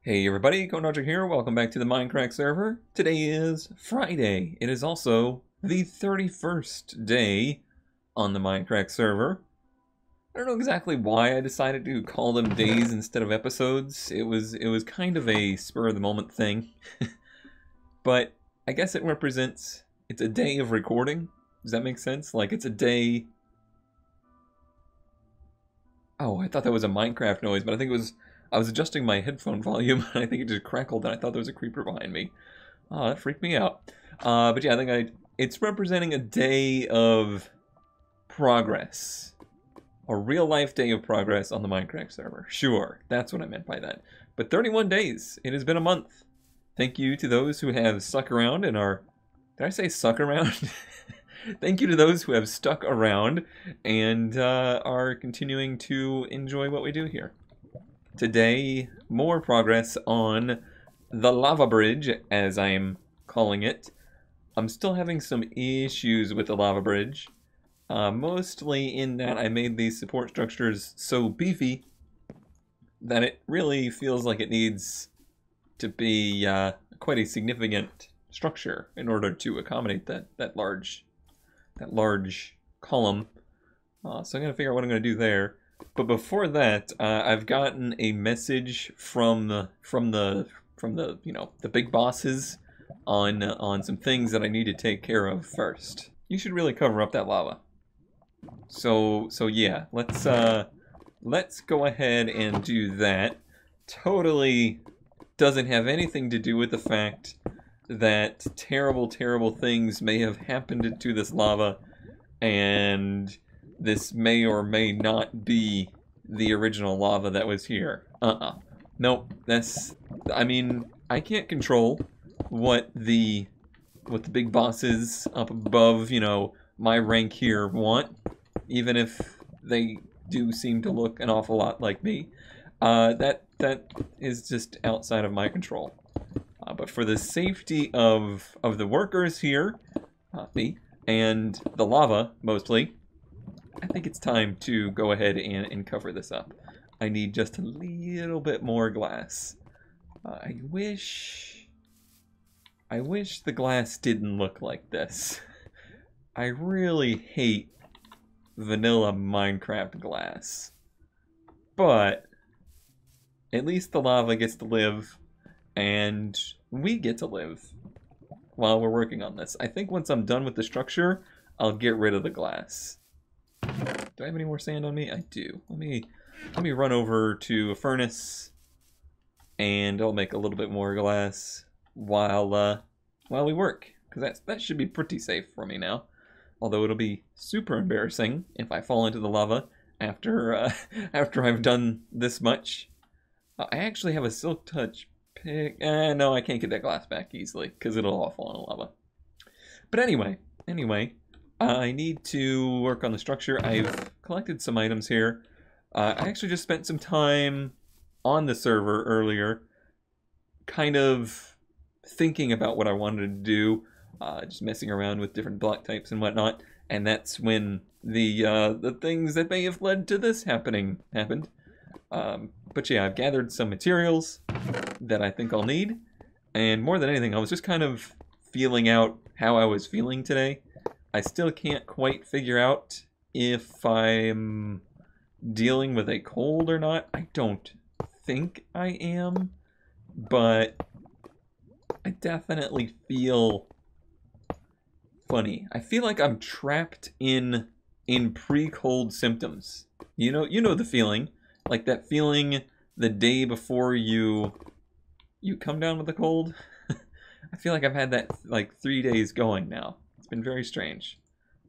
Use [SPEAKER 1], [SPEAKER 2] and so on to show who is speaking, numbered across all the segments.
[SPEAKER 1] Hey everybody, Roger here. Welcome back to the Mindcrack server. Today is Friday. It is also the 31st day on the Mindcrack server. I don't know exactly why I decided to call them days instead of episodes. It was kind of a spur of the moment thing. But I guess it represents, it's a day of recording. Does that make sense? Like it's a day. Oh, I thought that was a Minecraft noise, but I think it was, I was adjusting my headphone volume, and I think it just crackled, and I thought there was a creeper behind me. Oh, that freaked me out. But yeah, I think it's representing a day of progress. A real-life day of progress on the Minecraft server. Sure, that's what I meant by that. But 31 days. It has been a month. Thank you to those who have stuck around and are... Did I say suck around? Thank you to those who have stuck around and are continuing to enjoy what we do here. Today, more progress on the lava bridge, as I'm calling it. I'm still having some issues with the lava bridge. Mostly in that I made these support structures so beefy that it really feels like it needs to be quite a significant structure in order to accommodate that large column. So I'm gonna figure out what I'm gonna do there. But before that, I've gotten a message from the the big bosses on some things that I need to take care of first. You should really cover up that lava. So yeah, let's go ahead and do that. Totally doesn't have anything to do with the fact that terrible things may have happened to this lava, and this may or may not be the original lava that was here. Nope, I mean, I can't control what the big bosses up above, my rank here want, even if they do seem to look an awful lot like me. That is just outside of my control. But for the safety of the workers here, me, and the lava, mostly, I think it's time to go ahead and cover this up. I need just a little bit more glass. I wish the glass didn't look like this. I really hate vanilla Minecraft glass. But at least the lava gets to live, and we get to live while we're working on this. I think once I'm done with the structure, I'll get rid of the glass. Do I have any more sand on me? I do. Let me run over to a furnace, and I'll make a little bit more glass while we work, because that should be pretty safe for me now. Although it'll be super embarrassing if I fall into the lava after after I've done this much. I actually have a silk touch pick. No, I can't get that glass back easily because it'll all fall in the lava. But anyway, I need to work on the structure. I've collected some items here. I actually just spent some time on the server earlier, kind of thinking about what I wanted to do, just messing around with different block types and whatnot, and that's when the things that may have led to this happened. But yeah, I've gathered some materials that I think I'll need, and more than anything, I was just kind of feeling out how I was feeling today. I still can't quite figure out if I'm dealing with a cold or not. I don't think I am, but I definitely feel funny. I feel like I'm trapped in pre-cold symptoms. You know the feeling, like that feeling the day before you come down with a cold. I feel like I've had that like 3 days going now. It's been very strange.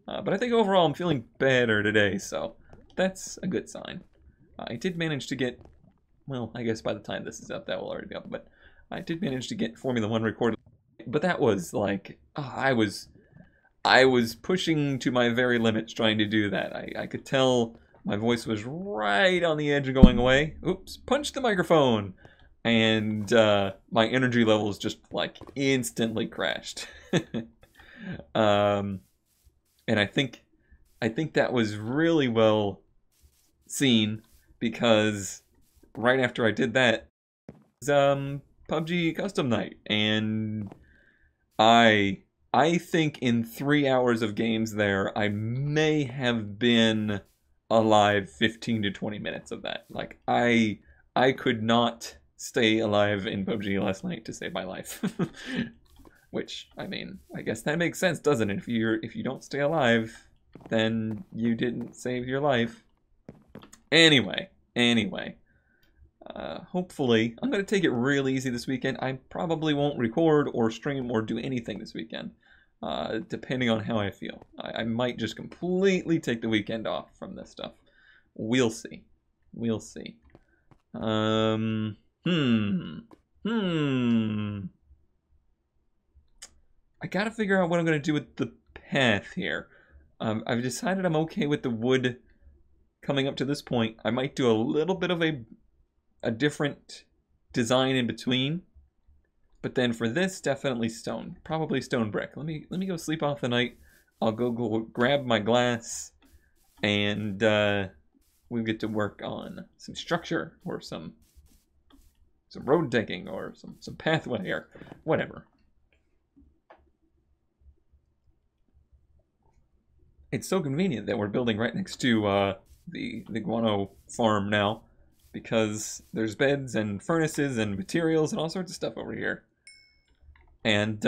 [SPEAKER 1] But I think overall I'm feeling better today, so that's a good sign. I did manage to get, well, I guess by the time this is up, that will already be up, but I did manage to get Formula 1 recorded. But that was like, I was pushing to my very limits trying to do that. I could tell my voice was right on the edge of going away. Oops, punched the microphone! And my energy levels just like instantly crashed. And I think that was really well seen, because right after I did that, PUBG Custom Night, and I think in 3 hours of games there, I may have been alive 15 to 20 minutes of that. Like, I could not stay alive in PUBG last night to save my life. Which, I mean, I guess that makes sense, doesn't it? If you don't stay alive, then you didn't save your life. Anyway. Hopefully, I'm going to take it real easy this weekend. I probably won't record or stream or do anything this weekend, depending on how I feel. I might just completely take the weekend off from this stuff. We'll see. We'll see. I gotta figure out what I'm going to do with the path here. I've decided I'm okay with the wood coming up to this point. I might do a little bit of a different design in between, but then for this, definitely stone, probably stone brick. Let me go sleep off the night. I'll go grab my glass, and we'll get to work on some structure or some road digging or some pathway or whatever. It's so convenient that we're building right next to the guano farm now, because there's beds and furnaces and materials and all sorts of stuff over here. And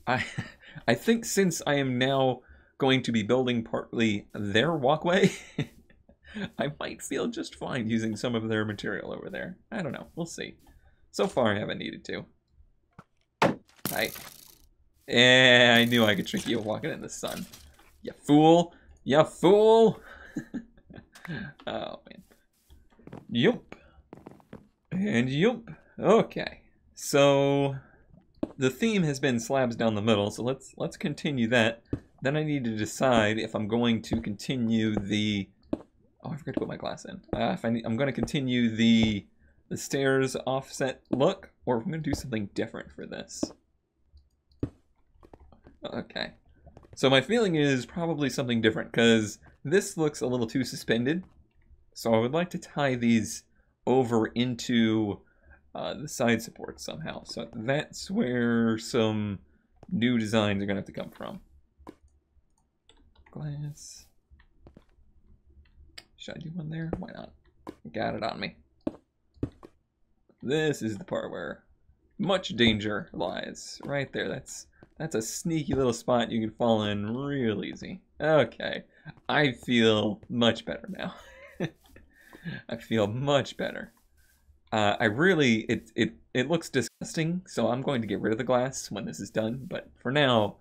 [SPEAKER 1] I think since I am now going to be building partly their walkway, I might feel just fine using some of their material over there. I don't know. We'll see. So far, I haven't needed to. Yeah, I knew I could trick you walking in the sun. You fool. You fool. Oh, man. Yup. And yup. Okay. So the theme has been slabs down the middle, so let's continue that. Then I need to decide if I'm going to continue the... Oh, I forgot to put my glass in. I'm going to continue the stairs offset look, or if I'm going to do something different for this. Okay. So my feeling is probably something different, because this looks a little too suspended. So I would like to tie these over into the side supports somehow. So that's where some new designs are going to have to come from. Glass. Should I do one there? Why not? Got it on me. This is the part where much danger lies. Right there. That's a sneaky little spot you can fall in real easy. Okay. I feel much better now. I feel much better. It looks disgusting, so I'm going to get rid of the glass when this is done, but for now,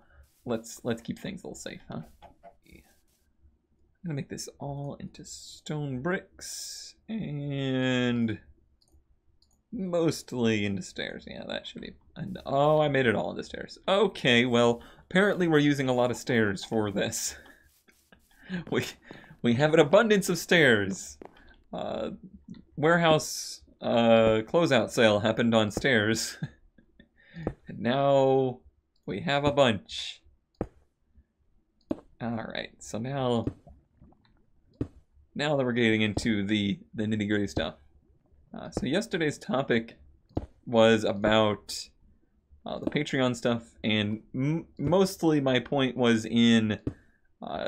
[SPEAKER 1] let's keep things a little safe, huh? I'm gonna make this all into stone bricks, and mostly into stairs. Yeah, that should be... And, oh, I made it all into stairs. Okay, well, apparently we're using a lot of stairs for this. We have an abundance of stairs. Warehouse closeout sale happened on stairs. And now we have a bunch. Alright, so now that we're getting into the nitty-gritty stuff. So yesterday's topic was about the Patreon stuff, and mostly my point was in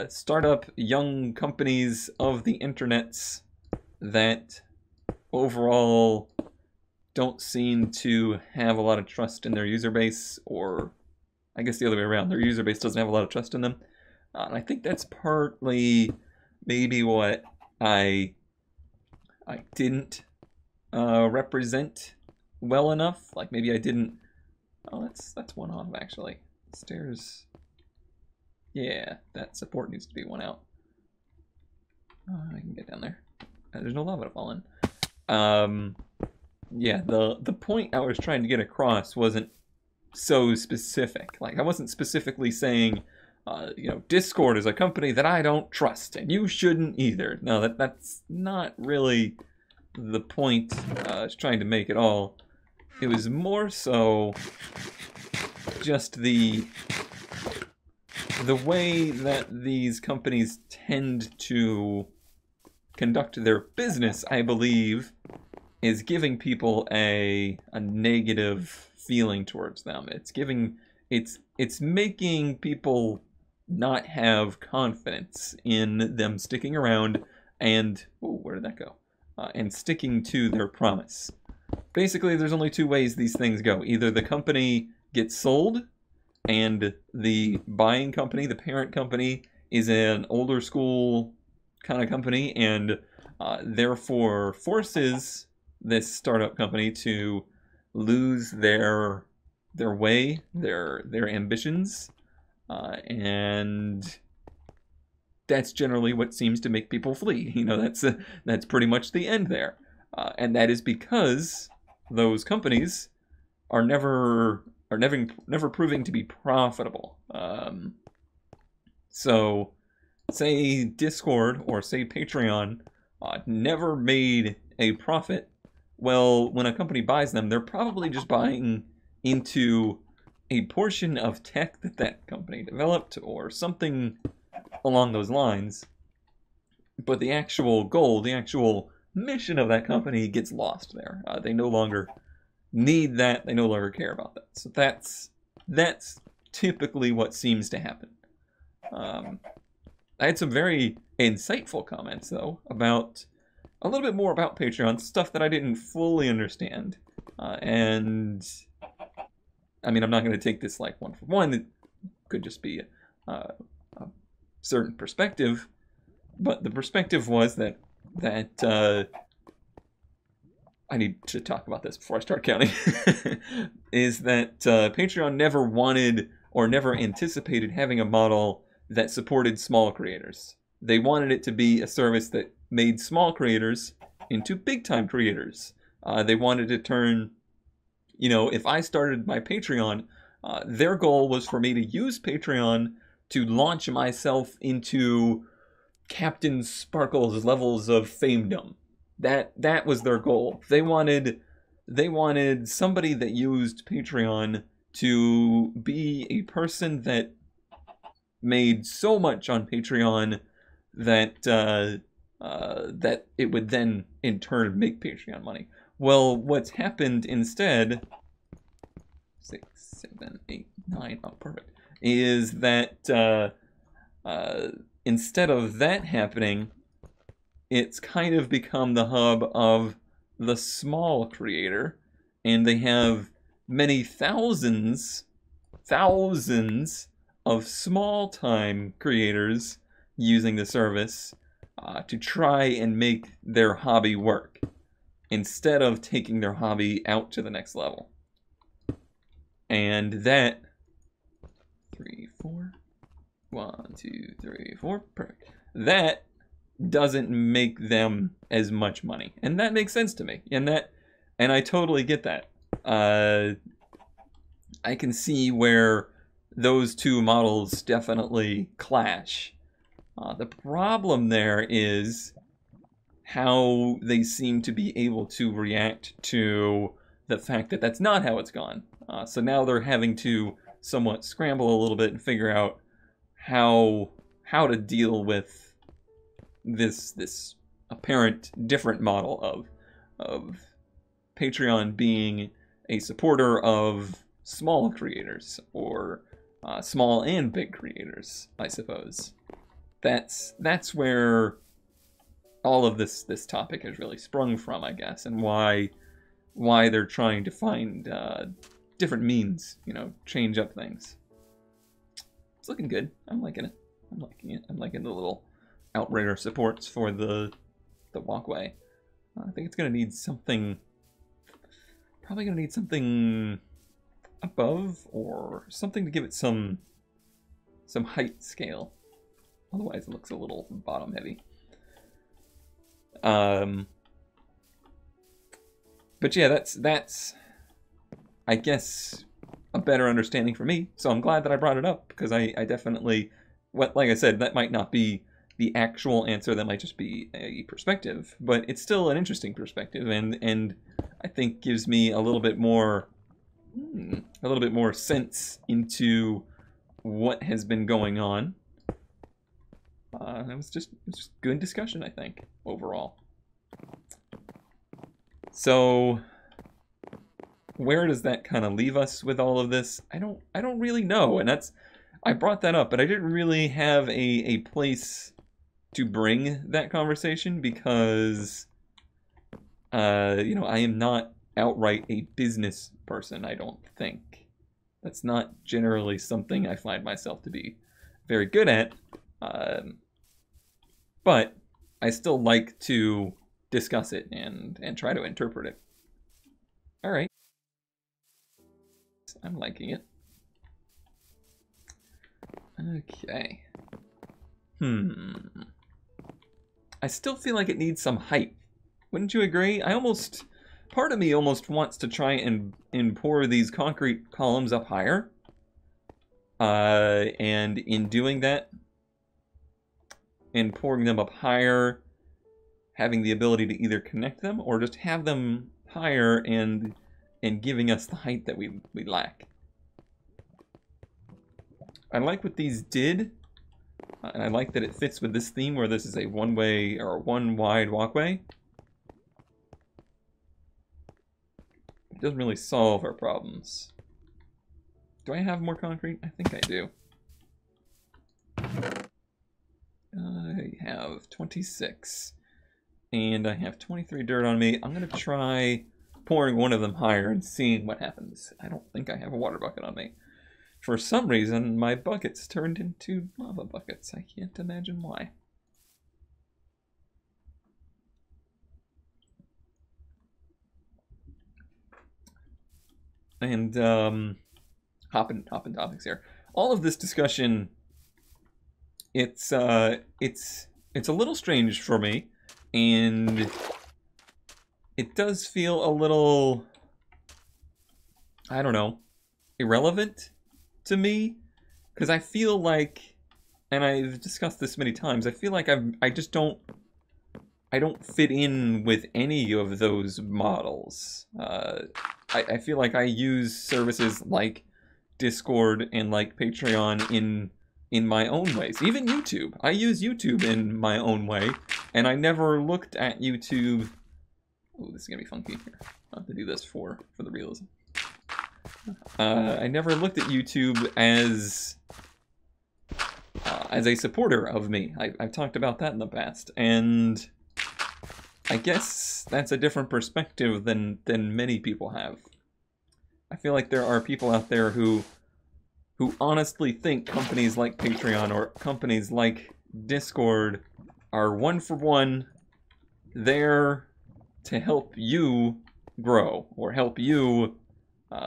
[SPEAKER 1] startup young companies of the internets that overall don't seem to have a lot of trust in their user base, or I guess the other way around, their user base doesn't have a lot of trust in them. And I think that's partly maybe what I didn't represent well enough. Like maybe I didn't... Oh, that's one off actually. Stairs... Yeah, that support needs to be one out. I can get down there. There's no lava to fall in. Yeah, the point I was trying to get across wasn't so specific. Like, I wasn't specifically saying, you know, Discord is a company that I don't trust, and you shouldn't either. No, that's not really the point I was trying to make at all. It was more so just the way that these companies tend to conduct their business, I believe, is giving people a negative feeling towards them. It's making people not have confidence in them sticking around and where did that go? And sticking to their promise. Basically, there's only two ways these things go. Either the company gets sold, and the buying company, the parent company, is an older school kind of company, and therefore forces this startup company to lose their way, their ambitions, and that's generally what seems to make people flee. You know, that's pretty much the end there, and that is because those companies are never proving to be profitable. So, say Discord or say Patreon never made a profit. Well, when a company buys them, they're probably just buying into a portion of tech that that company developed or something along those lines. But the actual goal, the actual mission of that company gets lost there. They no longer need that. They no longer care about that. So that's typically what seems to happen. I had some very insightful comments, though, about a little bit more about Patreon, stuff that I didn't fully understand. And, I mean, I'm not going to take this like one for one. It could just be a certain perspective. But the perspective was that I need to talk about this before I start counting, is that Patreon never wanted or never anticipated having a model that supported small creators. They wanted it to be a service that made small creators into big-time creators. They wanted to turn, you know, if I started my Patreon, their goal was for me to use Patreon to launch myself into Captain Sparkle's levels of famedom. That was their goal. They wanted somebody that used Patreon to be a person that made so much on Patreon that that it would then in turn make Patreon money. Well, what's happened instead, 6, 7, 8, 9, oh perfect, is that instead of that happening, it's kind of become the hub of the small creator, and they have many thousands of small-time creators using the service to try and make their hobby work, instead of taking their hobby out to the next level. And that 3, 4, 1, 2, 3, 4, perfect. That doesn't make them as much money, and that makes sense to me, and I totally get that. I can see where those two models definitely clash. The problem there is how they seem to be able to react to the fact that that's not how it's gone. So now they're having to somewhat scramble a little bit and figure out how to deal with this apparent different model of Patreon being a supporter of small creators, or small and big creators, I suppose. That's where all of this topic has really sprung from, I guess, and why they're trying to find different means, you know, change up things. It's looking good. I'm liking it. I'm liking it. I'm liking the little outrigger supports for the walkway. I think it's gonna need something. Probably gonna need something above, or something to give it some height scale. Otherwise, it looks a little bottom heavy. But yeah, that's I guess a better understanding for me. So I'm glad that I brought it up, because I definitely, like I said, that might not be the actual answer. That might just be a perspective, but it's still an interesting perspective, and I think gives me a little bit more sense into what has been going on. It was just good discussion, I think, overall. So where does that kind of leave us with all of this? I don't really know, and I brought that up, but I didn't really have a place to bring that conversation because you know, I am not outright a business person, I don't think. That's not generally something I find myself to be very good at. But I still like to discuss it and try to interpret it. All right. I'm liking it. Okay. I still feel like it needs some hype. Wouldn't you agree? Part of me almost wants to try and pour these concrete columns up higher. And in doing that, and pouring them up higher, having the ability to either connect them or just have them higher and giving us the height that we lack. I like what these did, and I like that it fits with this theme where this is a one-way or one wide walkway. It doesn't really solve our problems. Do I have more concrete? I think I do. I have 26. And I have 23 dirt on me. I'm going to try pouring one of them higher and seeing what happens. I don't think I have a water bucket on me. For some reason, my buckets turned into lava buckets. I can't imagine why. And hopping topics here. All of this discussion, it's a little strange for me, and it does feel a little, I don't know, irrelevant to me, because I feel like, and I've discussed this many times, I feel like I just don't fit in with any of those models. I feel like I use services like Discord and like Patreon in my own ways. Even YouTube. I use YouTube in my own way, and I never looked at YouTube. Oh, this is gonna be funky here. I'll have to do this for the realism. I never looked at YouTube as a supporter of me. I've talked about that in the past, and I guess that's a different perspective than many people have. I feel like there are people out there who honestly think companies like Patreon or companies like Discord are one for one there to help you grow or help you,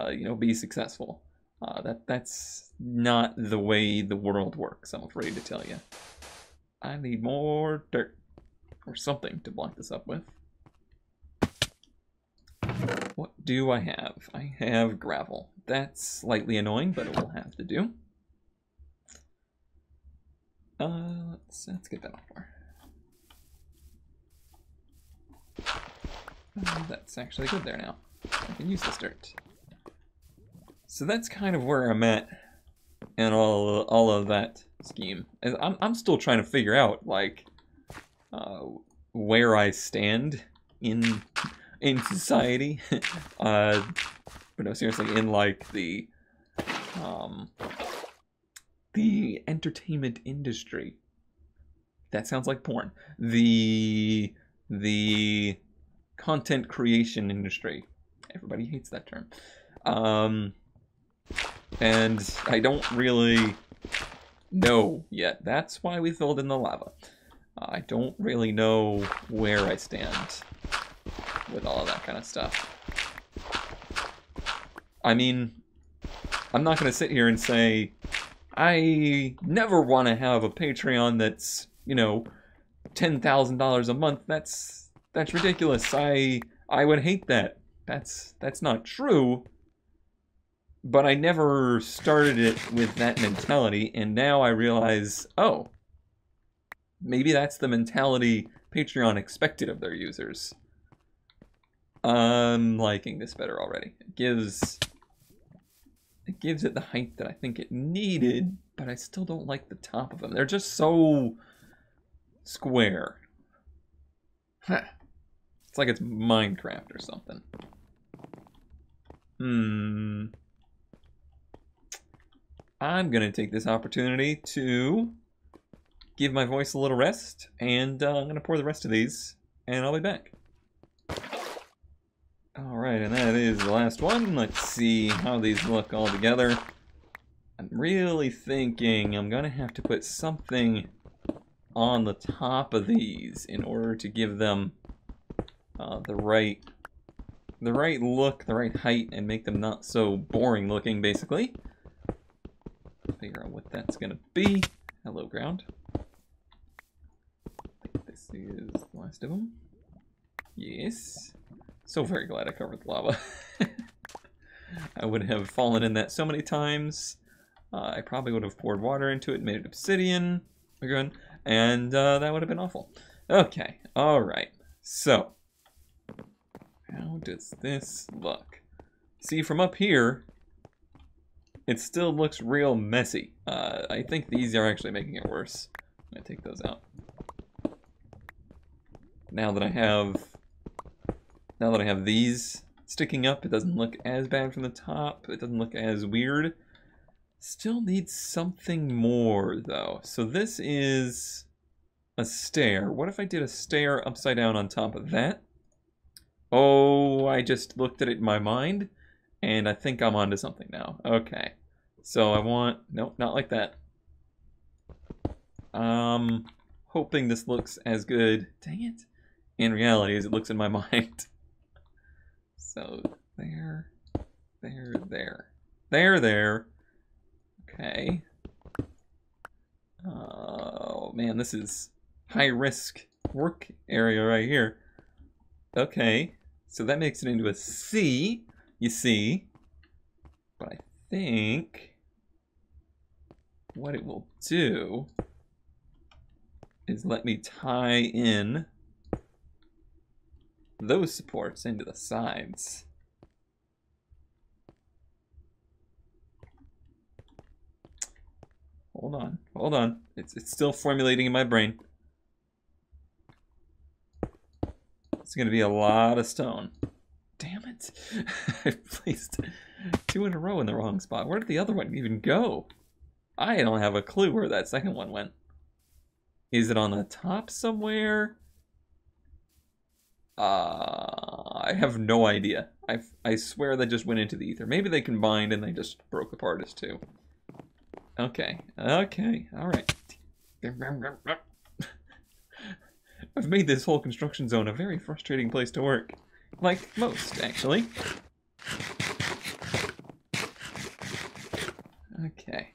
[SPEAKER 1] you know, be successful. That's not the way the world works, I'm afraid to tell you. I need more dirt or something to block this up with. What do I have? I have gravel. That's slightly annoying, but it will have to do. Let's get that off more. That's actually good there now. I can use this dirt. So that's kind of where I'm at in all of that scheme. I'm still trying to figure out, like, where I stand in society. But no, seriously, in like the entertainment industry. That sounds like porn. The content creation industry. Everybody hates that term. And I don't really know yet. That's why we filled in the lava. I don't really know where I stand with all of that kind of stuff. I mean, I'm not going to sit here and say, I never want to have a Patreon that's, you know, $10,000 a month. That's ridiculous. I would hate that. That's not true. But I never started it with that mentality, and now I realize, oh, maybe that's the mentality Patreon expected of their users. I'm liking this better already. It gives it the height that I think it needed, but I still don't like the top of them. They're just so square. Huh. It's like it's Minecraft or something. I'm gonna take this opportunity to give my voice a little rest, and I'm gonna pour the rest of these, and I'll be back. Alright, and that is the last one. Let's see how these look all together. I'm really thinking I'm gonna have to put something on the top of these in order to give them the right look, the right height, and make them not so boring looking, basically. Figure out what that's gonna be. Hello, ground. I think this is the last of them. Yes. So very glad I covered the lava. I would have fallen in that so many times. I probably would have poured water into it, made it obsidian again, and that would have been awful. Okay, alright. So, how does this look? See, from up here, it still looks real messy. I think these are actually making it worse. I'm gonna take those out. Now that I have these sticking up, it doesn't look as bad from the top. It doesn't look as weird. Still needs something more, though. So this is a stair. What if I did a stair upside down on top of that? Oh, I just looked at it in my mind, and I think I'm onto something now. Okay. So I want... Nope, not like that. Hoping this looks as good, dang it, in reality as it looks in my mind. So, there. Okay. Oh, man, this is high-risk work area right here. Okay, so that makes it into a C, you see. But I think what it will do is let me tie in those supports into the sides. Hold on. It's still formulating in my brain. It's gonna be a lot of stone. Damn it. I placed 2 in a row in the wrong spot. Where did the other one even go? I don't have a clue where that second one went. Is it on the top somewhere? I have no idea. I swear that just went into the ether. Maybe they combined and they just broke apart as two. Okay, alright. I've made this whole construction zone a very frustrating place to work. Like most, actually. Okay.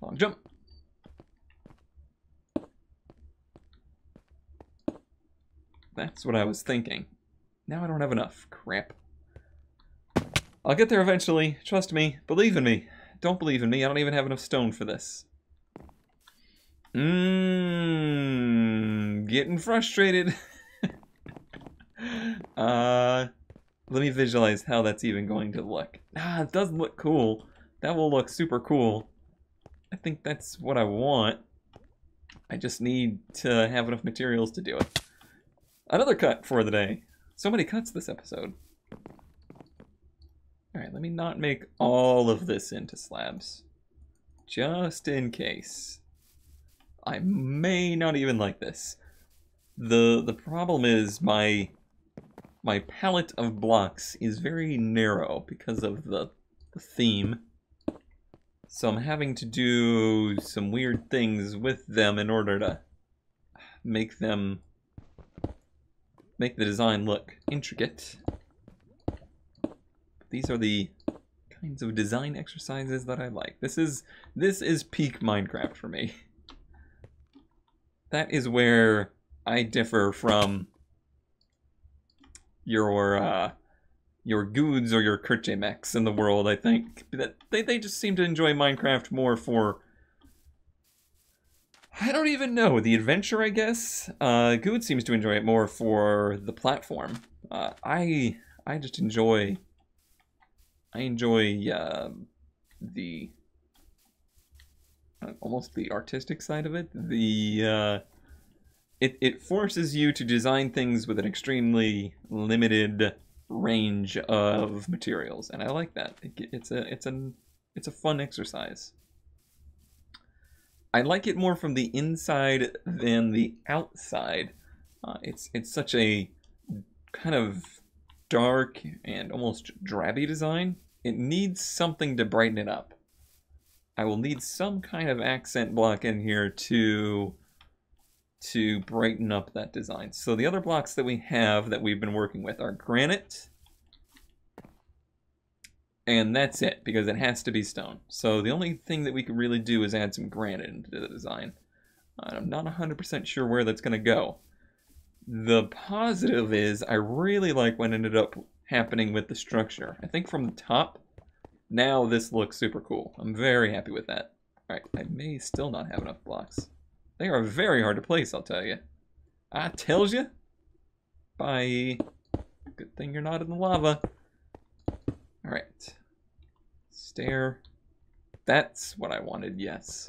[SPEAKER 1] Long jump. That's what I was thinking. Now I don't have enough. Crap. I'll get there eventually. Trust me. Believe in me. Don't believe in me. I don't even have enough stone for this. Getting frustrated. Let me visualize how that's even going to look. It does look cool. That will look super cool. I think that's what I want. I just need to have enough materials to do it. Another cut for the day. So many cuts this episode. Alright, let me not make all of this into slabs. Just in case. I may not even like this. The problem is my palette of blocks is very narrow because of the theme. So I'm having to do some weird things with them in order to make the design look intricate. These are the kinds of design exercises that I like. This is peak Minecraft for me. That is where I differ from your Goods or your Kurtjemeks in the world, I think. That they just seem to enjoy Minecraft more for, I don't even know, the adventure, I guess. Good seems to enjoy it more for the platform. I just enjoy the almost the artistic side of it, the it forces you to design things with an extremely limited range of materials, and I like that. It's a fun exercise. I like it more from the inside than the outside. It's such a kind of dark and almost drabby design. It needs something to brighten it up. I will need some kind of accent block in here to brighten up that design. So the other blocks that we have that we've been working with are granite, and that's it, because it has to be stone. So the only thing that we could really do is add some granite into the design. I'm not 100% sure where that's going to go. The positive is I really like what ended up happening with the structure. I think from the top, now this looks super cool. I'm very happy with that. Alright, I may still not have enough blocks. They are very hard to place, I'll tell you. I tells you. Bye. Good thing you're not in the lava. Alright. Stair. That's what I wanted, yes.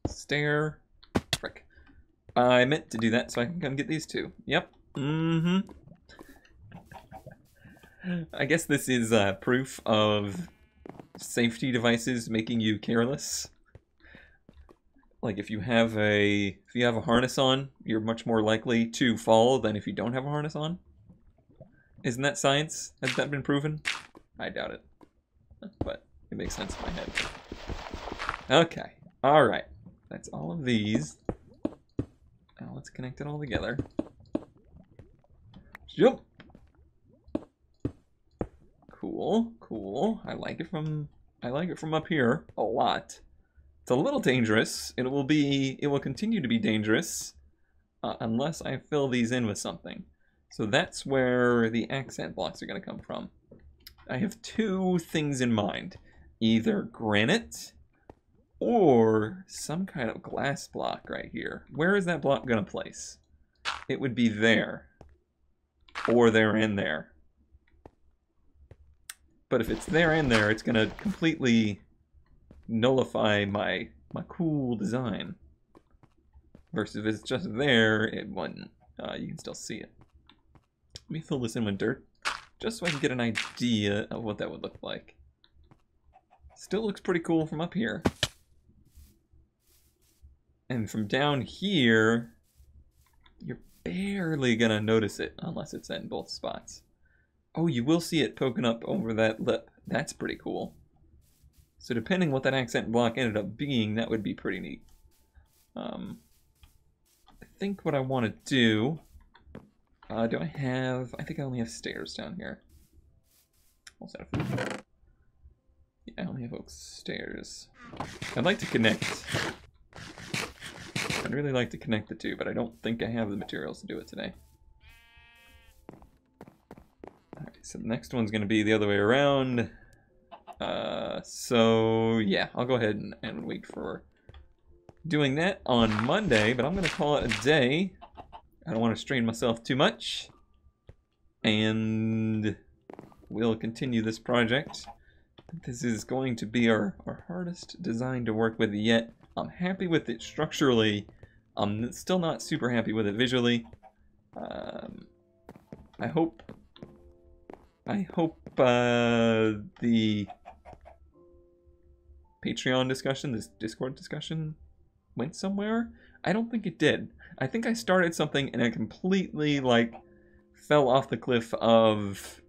[SPEAKER 1] Stair. Frick. I meant to do that so I can come get these two. Yep. Mm-hmm. I guess this is proof of safety devices making you careless. Like if you have a harness on, you're much more likely to fall than if you don't have a harness on. Isn't that science? Has that been proven? I doubt it. But it makes sense in my head. Okay. Alright. That's all of these. Now let's connect it all together. Jump! Cool, cool. I like it from up here a lot. It's a little dangerous. It will continue to be dangerous unless I fill these in with something. So that's where the accent blocks are going to come from. I have two things in mind. Either granite or some kind of glass block right here. Where is that block going to place? It would be there. Or there and there. But if it's there and there, it's going to completely nullify my cool design. Versus if it's just there, it wouldn't. You can still see it. Let me fill this in with dirt, just so I can get an idea of what that would look like. Still looks pretty cool from up here. And from down here, you're barely gonna notice it unless it's in both spots. Oh, you will see it poking up over that lip. That's pretty cool. So depending what that accent block ended up being, that would be pretty neat. I think what I want to do... I think I only have stairs down here. Yeah, I only have oak stairs. I'd like to connect. I'd really like to connect the two, but I don't think I have the materials to do it today. Alright, so the next one's going to be the other way around. So yeah, I'll go ahead and wait for doing that on Monday, but I'm going to call it a day. I don't want to strain myself too much. And we'll continue this project. This is going to be our hardest design to work with yet. I'm happy with it structurally. I'm still not super happy with it visually. I hope the Patreon discussion, this Discord discussion, went somewhere. I don't think it did. I think I started something and it completely, like, fell off the cliff of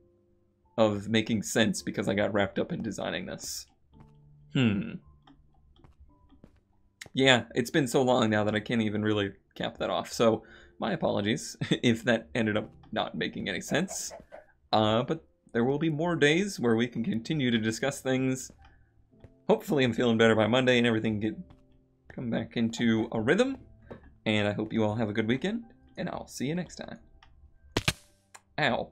[SPEAKER 1] making sense because I got wrapped up in designing this. Yeah, it's been so long now that I can't even really cap that off. So, my apologies if that ended up not making any sense. But there will be more days where we can continue to discuss things. Hopefully I'm feeling better by Monday and everything can come back into a rhythm. And I hope you all have a good weekend, and I'll see you next time. Ow.